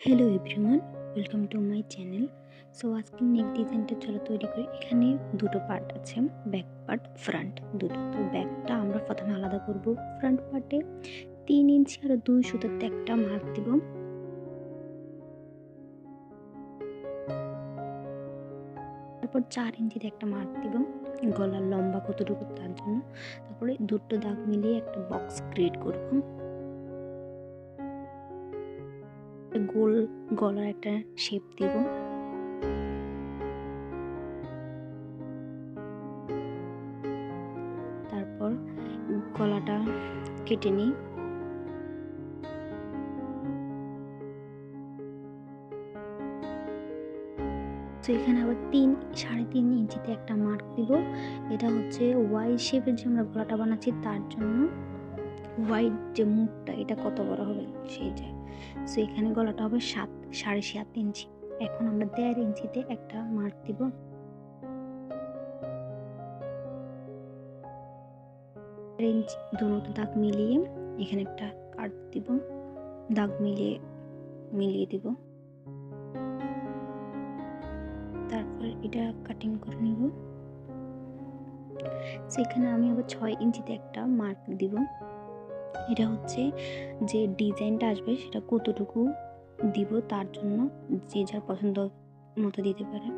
Hello everyone, welcome to my channel. So আজকে নেক ডিজাইনটা চলো তৈরি করি। এখানে দুটো পার্ট আছে, ব্যাক পার্ট, ফ্রন্ট দুটো। তো ব্যাকটা আমরা প্রথমে আলাদা করব। ফ্রন্ট পার্টে 3 ইঞ্চি আর 2 সুতাতে একটা মার্ক দিব। তারপর 4 ইঞ্চিতে একটা মার্ক দিব, গলার লম্বা কতটুকু তার জন্য। তারপরে দুটো দাগ মিলিয়ে একটা বক্স ক্রিয়েট করব। গোল গলার একটা শেপ দিব। তারপর গলাটা কেটে নিই। তো এখানে আবার 3.5 ইঞ্চিতে একটা মার্ক দিব। এটা হচ্ছে ওয়াই শেপের যে আমরা গলাটা বানাচ্ছি তার জন্য ওয়াই যে মুখটা এটা কত বড় হবে সেই যায়। সো এখানে গলাটা হবে 7.5 ইঞ্চি। এখন আমরা 1.5 ইঞ্চিতে একটা মার্ক দিব। ইঞ্চি দুটো দাগ মিলিয়ে এখানে একটা কাট দিব, দাগ মিলিয়ে দিব। তারপর এটা কাটিং করে নিব। সেখানে আমি আবার 6 ইঞ্চিতে একটা মার্ক দিব। এটা হচ্ছে যে ডিজাইনটা আসবে সেটা কতটুকু দিব তার জন্য যে যার পছন্দ মতো দিতে পারে।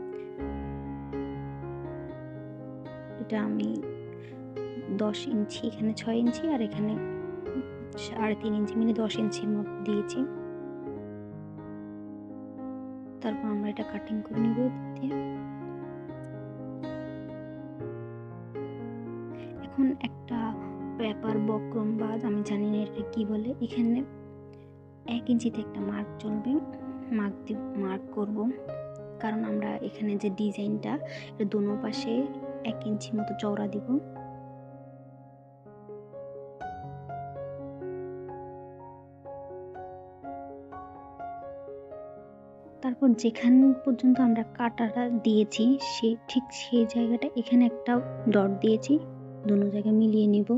এটা আমি 10 ইঞ্চি, এখানে 6 ইঞ্চি আর এখানে 3.5 ইঞ্চি মিলে 10 ইঞ্চির মতো দিয়েছি। তারপর আমরা এটা কাটিং করে নিব দিয়ে। এখন একটা পেপার বক্রম বা আমি জানি না এটা কি বলে, এখানে 1 ইঞ্চিতে একটা মার্ক চলবে। মার্ক করব, কারণ আমরা এখানে যে ডিজাইনটা এটা দোনো পাশে 1 ইঞ্চি মতো চওড়া দিব। তারপর যেখান পর্যন্ত আমরা কাটাটা দিয়েছি ঠিক সেই জায়গাটা এখানে একটা ডট দিয়েছি, দোনো জায়গায় মিলিয়ে নিব।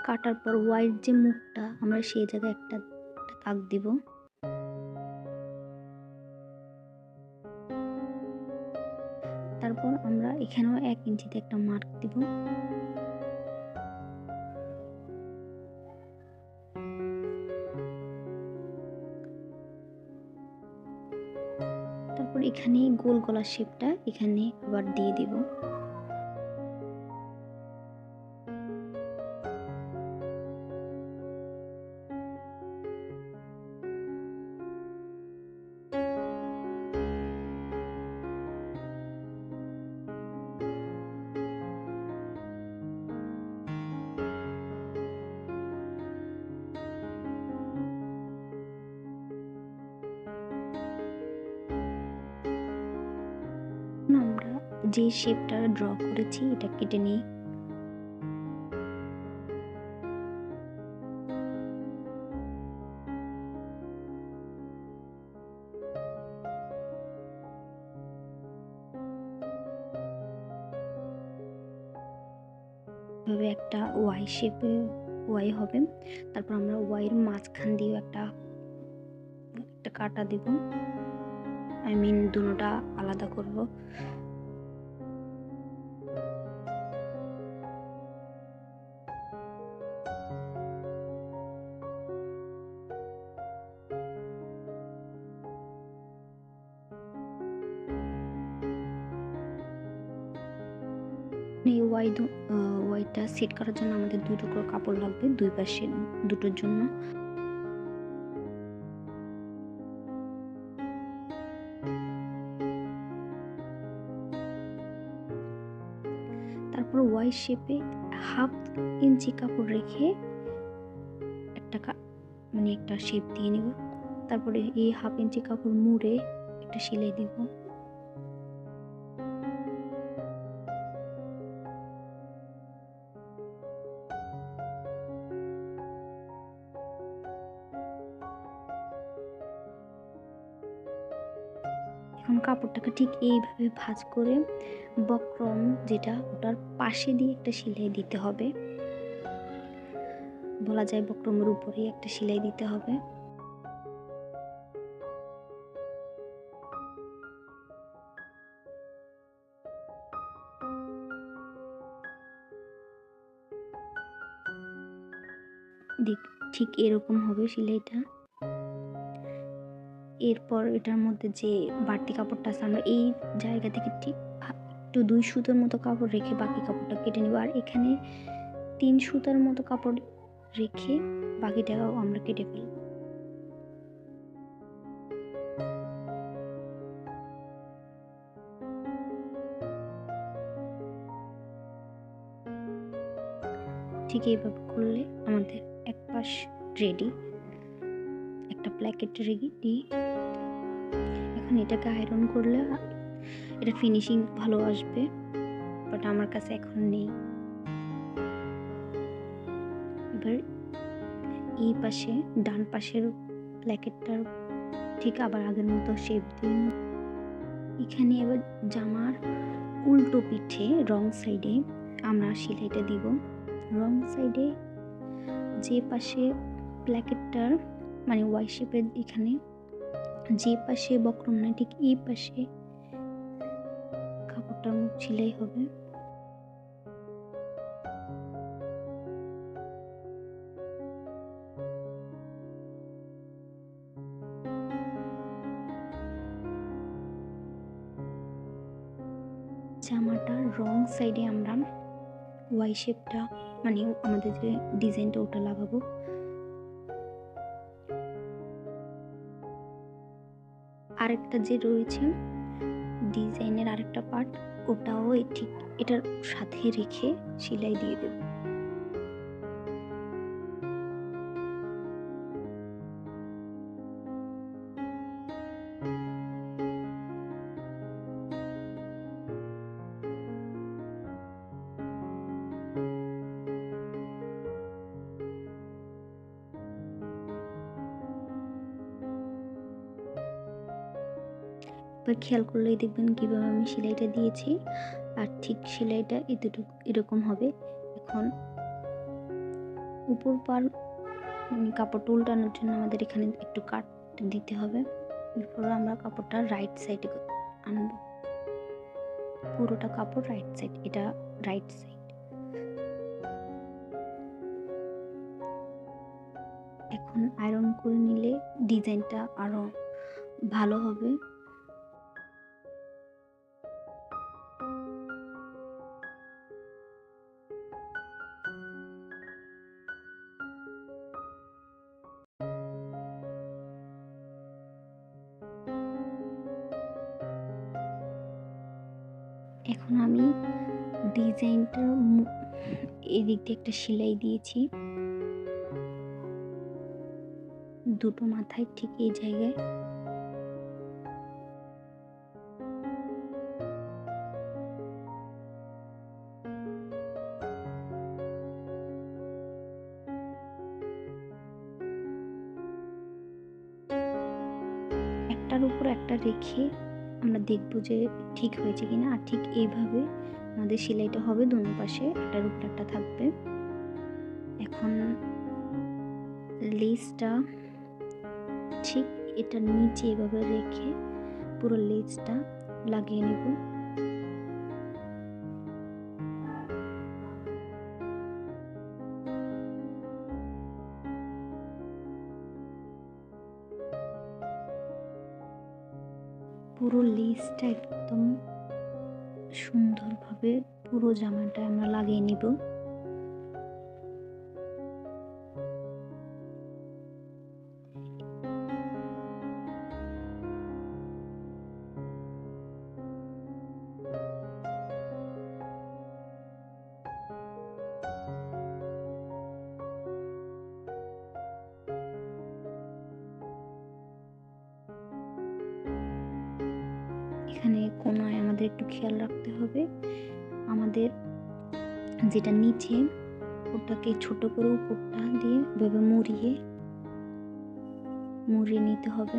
কাটার পর ওয়াইড যে মুখটা আমরা সেই জায়গায় একটা দাগ দিব। তারপর আমরা এখানেও 1 ইঞ্চিতে একটা মার্ক দিব। তারপর এখানে গোল গলার শেপটা এখানে আবার দিয়ে দিব। আমরা যে শেপটা ড্র করেছি এটা কেটে নিই। এভাবে একটা ওয়াই শেপে ওয়াই হবে। তারপর আমরা ওয়াইয়ের মাঝখান দিয়ে একটা কাটা দিব, আই মিন দুটোটা আলাদা করব। এই ওয়াইটা সেট করার জন্য আমাদের 2 টুকরো কাপড় লাগবে, দুই পাশে দুটোর জন্য। তারপর ওয়াই শেপে 1/2 ইঞ্চি কাপড় রেখে একটা শেপ দিয়ে নিব। তারপরে এই 1/2 ইঞ্চি কাপড় মুড়ে একটা সেলাই দিব। এখন কাপড়টাকে ঠিক এইভাবে ভাঁজ করে বক্রম যেটা ওটার পাশে দিয়ে একটা সেলাই দিতে হবে, বলা যায় বক্রমের উপরেই একটা সেলাই দিতে হবে। ঠিক এরকম হবে সেলাইটা। এরপর এটার মধ্যে যে বাড়তি কাপড়টা আছে আমরা এই জায়গা থেকে ঠিক একটু 2 সুতার মতো কাপড় রেখে বাকি কাপড়টা কেটে নেব। আর এখানে 3 সুতার মতো কাপড় রেখে বাকিটাও আমরা কেটে ফেলব। ঠিক এইভাবে করলে আমাদের এক পাশ রেডি, একটা প্ল্যাকেট রেডি। এখন এটাকে আয়রন করলে এটা ফিনিশিং ভালো আসবে, বাট আমার কাছে এখন নেই। এবার এই পাশে ডান পাশের প্ল্যাকেটটার ঠিক আবার আগের মতো শেপ দিন। এখানে এবার জামার উল্টো পিঠে রং সাইডে আমরা সেলাইটা দিব। রং সাইডে যে পাশে প্ল্যাকেটটার মানে ওয়াই শেপের এখানে যে পাশে বক্রম নাই ঠিক এই পাশে কাপড়টা সেলাই হবে। জামাটার রং সাইডে আমরা ওয়াই শেপটা মানে আমাদের যে ডিজাইনটা ওটা লাগাবো। আরেকটা যে রয়েছে ডিজাইনের আরেকটা পার্ট ওটাও ঠিক এটার সাথে রেখে সেলাই দিয়ে দেব। খেয়াল করলেই দেখবেন কিভাবে আমি সেলাইটা দিয়েছি, আর ঠিক সেলাইটা এরকম হবে। এখন উপর পার কাপড়টা উল্টানোর জন্য আমাদের এখানে একটু কাট দিতে হবে। এরপর আমরা কাপড়টা রাইট সাইডে আনবো, পুরোটা কাপড় রাইট সাইড, এটা রাইট সাইড। এখন আয়রন করে নিলে ডিজাইনটা আরো ভালো হবে। এখন আমি ডিজাইনটার এদিক দিয়ে একটা সেলাই দিয়েছি, দুটো মাথায় ঠিক এই জায়গায়। একটার উপর একটা রেখে আমরা দেখবো যে ঠিক হয়েছে কিনা। আর ঠিক এইভাবে আমাদের সেলাইটা হবে, দুনো পাশে একটার উপর একটা থাকবে। এখন লেসটা ঠিক এটা নিচে এভাবে রেখে পুরো লেসটা লাগিয়ে নেব। পুরো লেসটা একদম সুন্দরভাবে পুরো জামাটা আমরা লাগিয়ে নিব। এখানে কোনায় আমাদের একটু খেয়াল রাখতে হবে, আমাদের যেটা নিচে ওটাকে ছোট করে উপরটা দিয়ে এভাবে মুড়িয়ে নিতে হবে।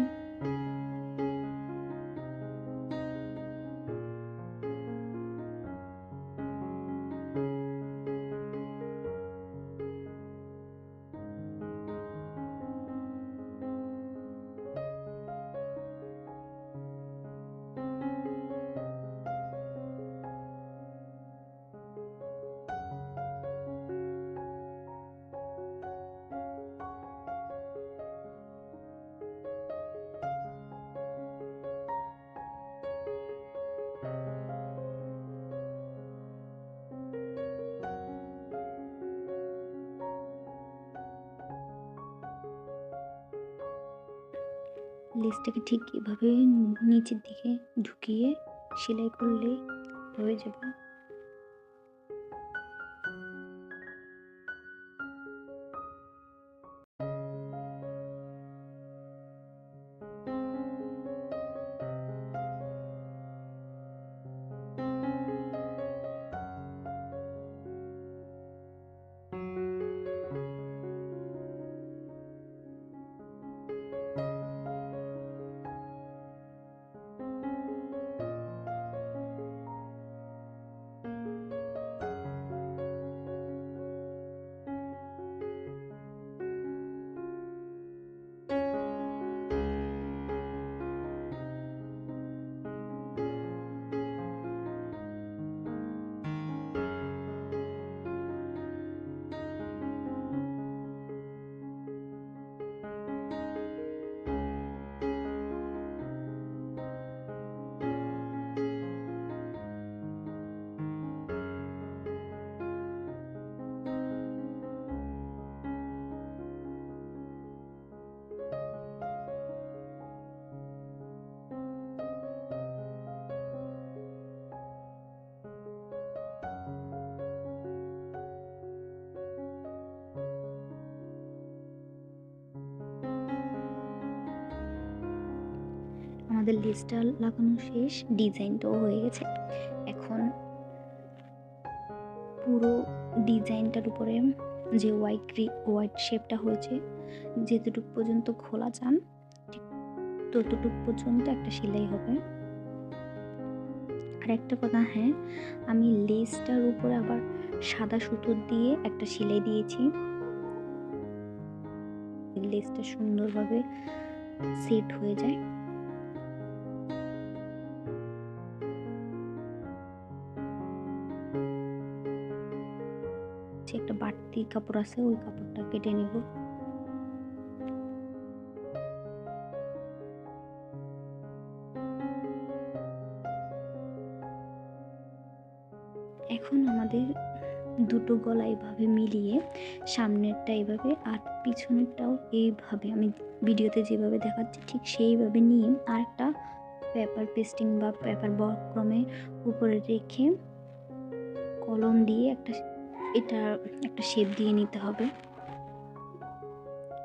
লেসটাকে ঠিক এভাবে নিচের দিকে ঢুকিয়ে সেলাই করলে হয়ে যাবে। আমাদের লেসটা লাগানো শেষ, ডিজাইনটাও হয়ে গেছে। এখন পুরো ডিজাইনটার উপরে যে হোয়াইট শেপটা হয়েছে, যেতটুকু পর্যন্ত খোলা চান ঠিক ততটুকু পর্যন্ত একটা সেলাই হবে। আর একটা কথা, হ্যাঁ, আমি লেসটার উপরে আবার সাদা সুতো দিয়ে একটা সেলাই দিয়েছি, লেসটা সুন্দরভাবে সেট হয়ে যায়। একটা বাড়তি কাপড় আছে, ওই কাপড়টা কেটে নিব। এখন আমাদের দুটো গলা এইভাবে মিলিয়ে, সামনেরটা এইভাবে আর পিছনেরটাও এইভাবে আমি ভিডিওতে যেভাবে দেখাচ্ছি ঠিক সেইভাবে নিয়ে আরেকটা পেপার পেস্টিং বা পেপার বক্রমে উপরে রেখে কলম দিয়ে এটা একটা শেপ দিয়ে নিতে হবে।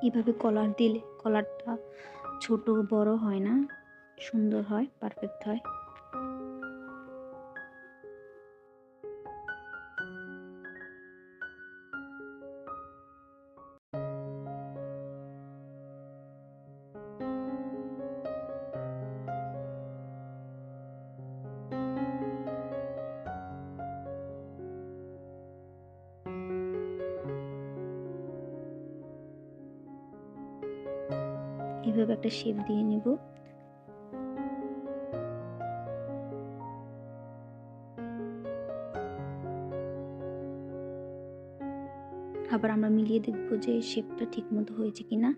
এভাবে কলার দিলে কলারটা ছোট বড় হয় না, সুন্দর হয়, পারফেক্ট হয়। এভাবে একটা শেপ দিয়ে নিব। আবার আমরা মিলিয়ে দেখবো যে শেপটা ঠিক মতো হয়েছে কিনা।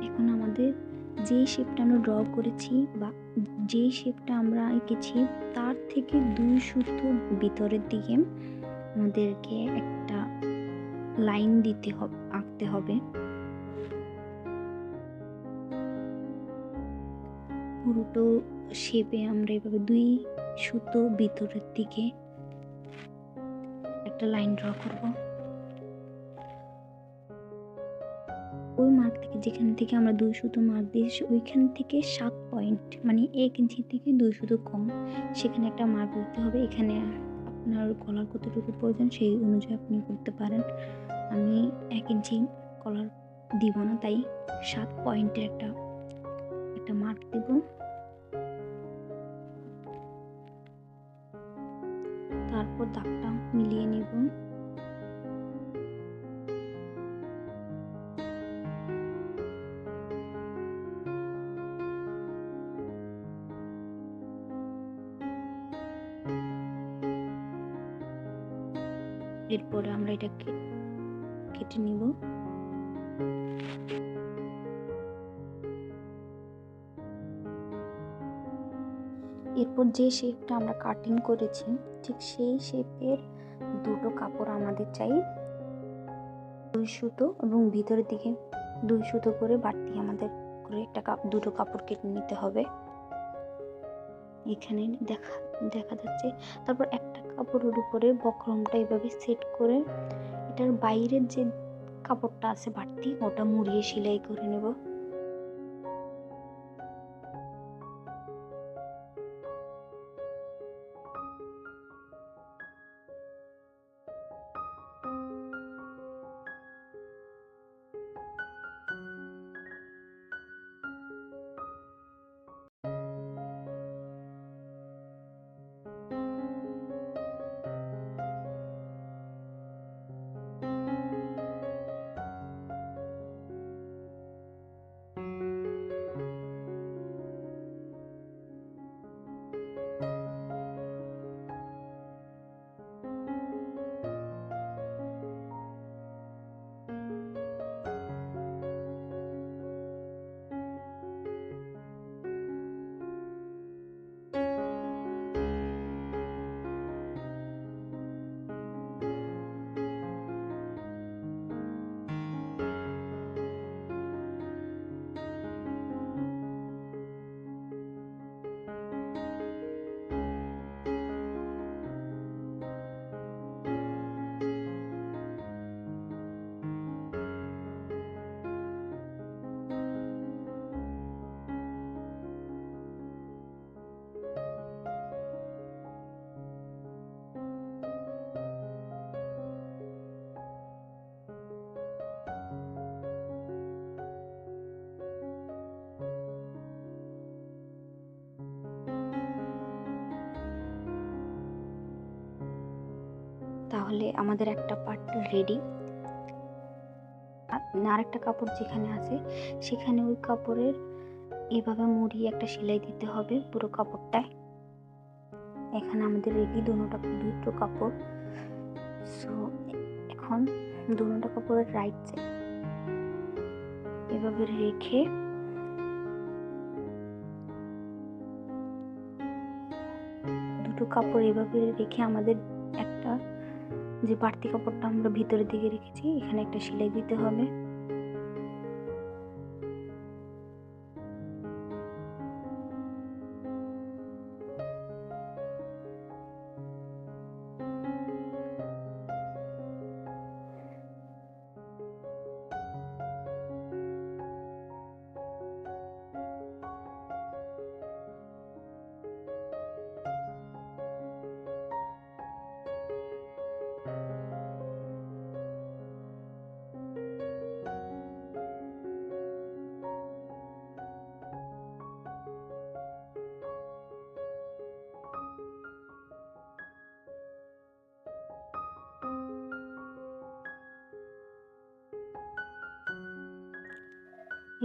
এখন আমাদের যে শেপটা আমরা ড্র করেছি বা যে শেপটা আমরা এঁকেছি তার থেকে 2 সুতো ভিতরের দিকে আমাদেরকে একটা লাইন দিতে হবে, আঁকতে হবে। পুরোটো শেপে আমরা এভাবে 2 সুতো ভিতরের দিকে একটা লাইন ড্র করব। ওই মার্ক থেকে, যেখান থেকে আমরা 2 সুতো মার্ক দিয়েছি ওইখান থেকে 7 পয়েন্ট মানে 1 ইঞ্চি থেকে 2 সুতো কম, সেখানে একটা মার্ক দিতে হবে। এখানে আপনার কলার কতটুকু প্রয়োজন সেই অনুযায়ী আপনি করতে পারেন। আমি 1 ইঞ্চি কলার দিব না, তাই 7 পয়েন্টের একটা মার্ক দেব। তারপর দাগটা মিলিয়ে নেব। এরপরে আমরা এটা কেটে নিব। এরপর যে শেপটা আমরা কাটিং করেছি ঠিক সেই শেপের দুটো কাপড় আমাদের চাই 2 সুতো, এবং ভিতরের দিকে 2 সুতো করে বাড়তি আমাদের করে দুটো কাপড় কেটে নিতে হবে। এখানে দেখা যাচ্ছে। তারপর একটা কাপড়ের উপরে বক্রমটা এভাবে সেট করে এটার বাইরের যে কাপড়টা আছে বাড়তি ওটা মুড়িয়ে সেলাই করে নেব। তাহলে আমাদের একটা পার্ট রেডি। আরেকটা কাপড় যেখানে আছে সেখানে ওই কাপড়ের এভাবে মুড়িয়ে একটা সেলাই দিতে হবে পুরো কাপড়টায়। এখানে আমাদের রেডি দুটো কাপড়। সো এখন দুটো কাপড়ের রাইট সাইড এভাবে রেখে দুটো কাপড় এভাবে রেখে আমাদের একটা যে বাড়তি কাপড়টা আমরা ভিতরের দিকে রেখেছি এখানে একটা সেলাই দিতে হবে।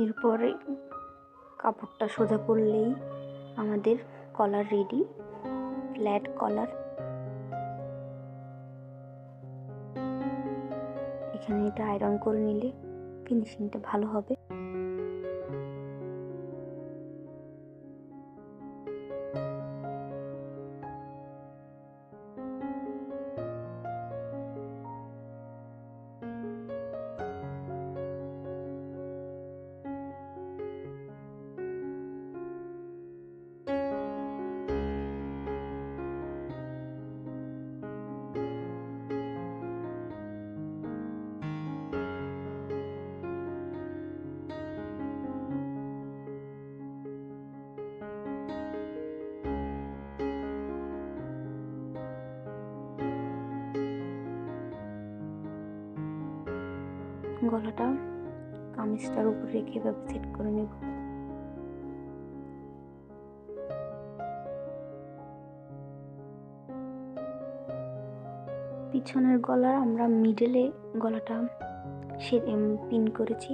এরপরে কাপড়টা সোজা করলেই আমাদের কলার রেডি, ফ্ল্যাট কলার। এখানে এটা আয়রন করে নিলে ফিনিশিংটা ভালো হবে। গলাটা কামিজটার উপর রেখে এভাবে সেট করে নেব। পিছনের গলার আমরা মিডলে গলাটা পিন করেছি,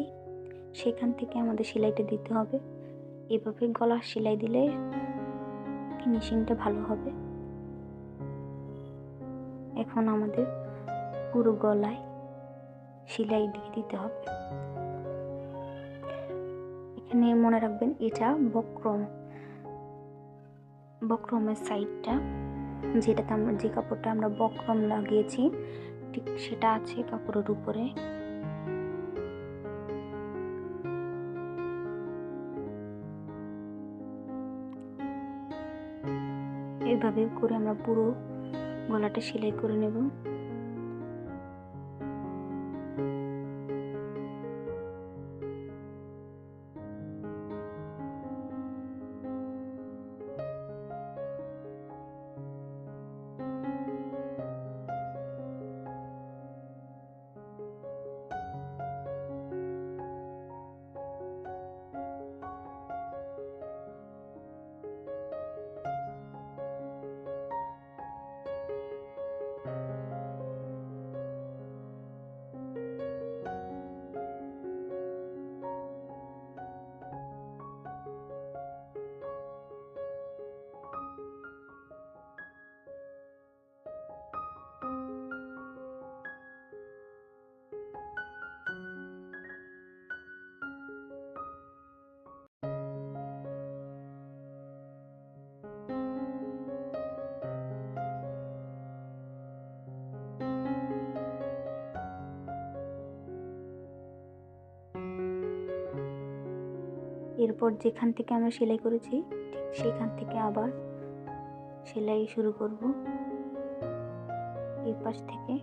সেখান থেকে আমাদের সেলাইটা দিতে হবে। এভাবে গলা সেলাই দিলে ফিনিশিংটা ভালো হবে। এখন আমাদের পুরো গলায় সেলাই দিয়ে দিতে হবে। এখানে মনে রাখবেন এটা বক্রম, বক্রমের সাইডটা, যেটাতে আমরা যে কাপড়টা আমরা বক্রম লাগিয়েছি ঠিক সেটা আছে কাপড়ের উপরে। এইভাবে করে আমরা পুরো গলাটা সেলাই করে নেব। এরপর যেখান থেকে আমরা সেলাই করেছি ঠিক সেখান থেকে আবার সেলাই শুরু করব এই পাশ থেকে।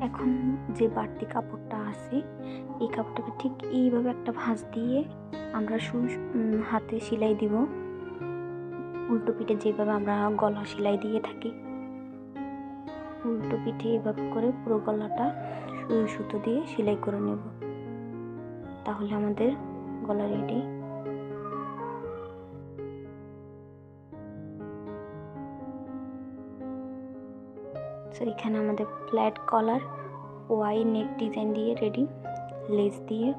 এখন যে বাড়তি কাপড়টা আছে এই কাপড়টাকে ঠিক এইভাবে একটা ভাঁজ দিয়ে আমরা হাতে সেলাই দিব। উল্টো পিঠে যেভাবে আমরা গলা সেলাই দিয়ে থাকি উল্টো পিঠে এভাবে করে পুরো গলাটা সুই সুতো দিয়ে সেলাই করে নেব। তাহলে আমাদের গলা রেডি। তো এখানে আমাদের ফ্ল্যাট কলার ওয়াই নেক ডিজাইন দিয়ে রেডি, লেস দিয়ে